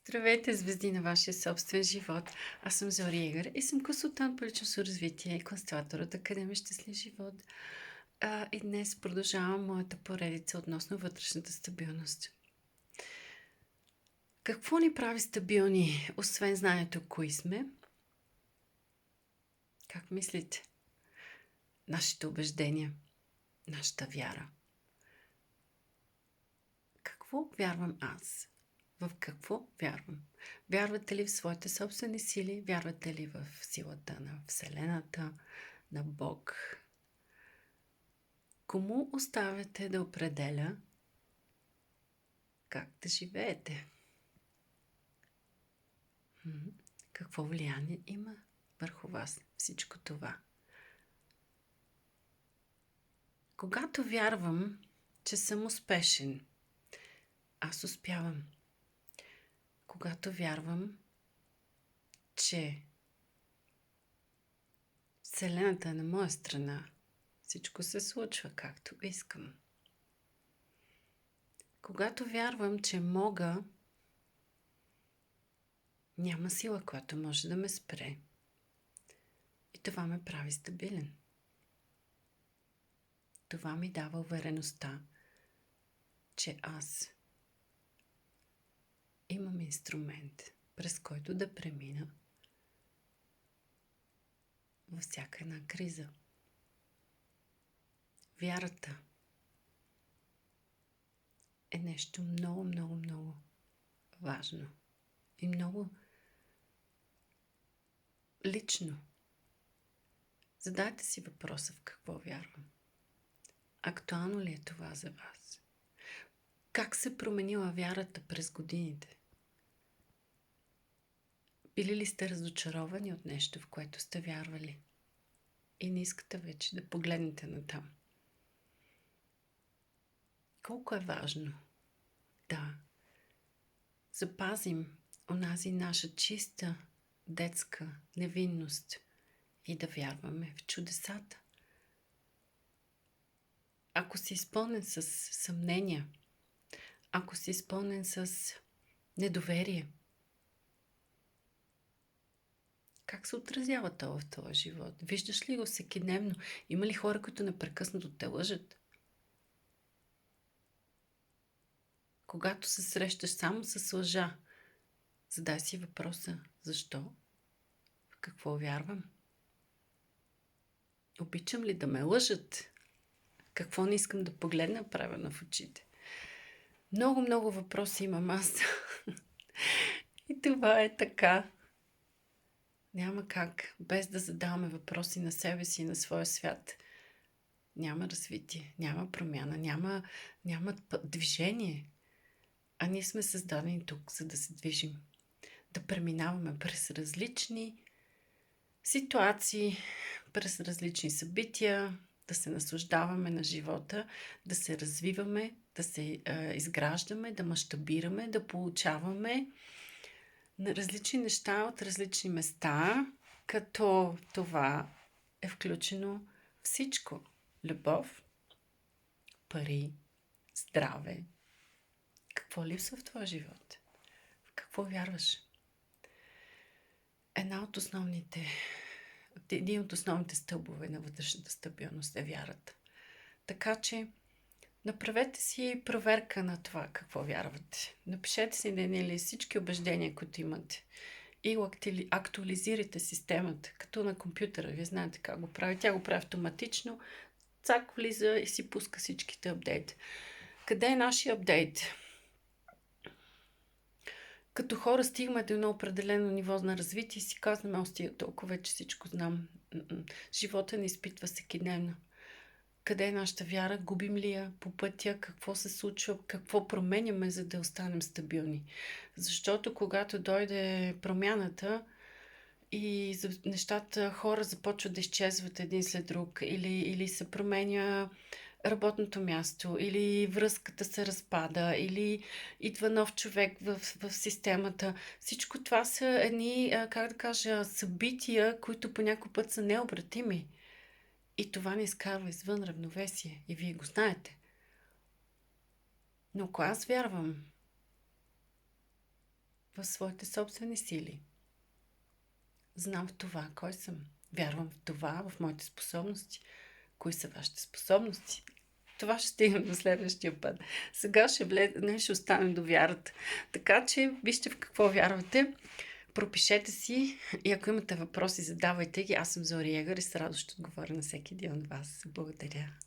Здравейте, звезди на вашия собствен живот. Аз съм Зори Егър и съм консултант по личностно развитие и констелатор от Академия Щастлив живот. И днес продължавам моята поредица относно вътрешната стабилност. Какво ни прави стабилни, освен знанието кои сме? Как мислите? Нашите убеждения, нашата вяра. Какво вярвам аз? В какво вярвам? Вярвате ли в своите собствени сили? Вярвате ли в силата на Вселената, на Бог? Кому оставяте да определя как да живеете? Какво влияние има върху вас всичко това? Когато вярвам, че съм успешен, аз успявам. Когато вярвам, че Вселената е на моя страна, всичко се случва както искам. Когато вярвам, че мога, няма сила, която може да ме спре. И това ме прави стабилен. Това ми дава увереността, че аз имам инструмент, през който да премина във всяка една криза. Вярата е нещо много, много, много важно и много лично. Задайте си въпроса в какво вярвам. Актуално ли е това за вас? Как се променила вярата през годините? Били ли сте разочаровани от нещо, в което сте вярвали и не искате вече да погледнете натам? Колко е важно да запазим онази наша чиста детска невинност и да вярваме в чудесата. Ако си изпълнен с съмнения, ако си изпълнен с недоверие, как се отразява това в твоя живот? Виждаш ли го всекидневно? Има ли хора, които непрекъснато те лъжат? Когато се срещаш само с лъжа, задай си въпроса: защо? В какво вярвам? Обичам ли да ме лъжат? Какво не искам да погледна правилно в очите? Много, много въпроси имам аз. И това е така. Няма как, без да задаваме въпроси на себе си и на своя свят. Няма развитие, няма промяна, няма движение. А ние сме създадени тук, за да се движим. Да преминаваме през различни ситуации, през различни събития, да се наслаждаваме на живота, да се развиваме, да се изграждаме, да мащабираме, да получаваме на различни неща от различни места, като това е включено всичко. Любов, пари, здраве. Какво липсва в твоя живот? В какво вярваш? Един от основните стълбове на вътрешната стабилност е вярата. Така че направете си проверка на това какво вярвате. Напишете си на всички убеждения, които имате, и го актуализирайте системата, като на компютъра. Вие знаете как го прави. Тя го прави автоматично. Цак влиза и си пуска всичките апдейти. Къде е нашия апдейт? Като хора стигаме до едно определено ниво на развитие и си казваме: толкова вече всичко знам. Живота не изпитва всекидневно. Къде е нашата вяра? Губим ли я по пътя? Какво се случва? Какво променяме, за да останем стабилни? Защото когато дойде промяната и нещата, хора започват да изчезват един след друг, или се променя работното място, или връзката се разпада, или идва нов човек в системата. Всичко това са едни, събития, които по някой път са необратими. И това ни изкарва извън равновесие. И вие го знаете. Но ако аз вярвам в своите собствени сили. Знам в това, кой съм. Вярвам в това, в моите способности. Кои са вашите способности? Това ще стигнем до следващия път. Сега ще останем до вярата. Така че вижте в какво вярвате. Пропишете си и ако имате въпроси, задавайте ги. Аз съм Зори Егър и с радост ще отговоря на всеки един от вас. Благодаря.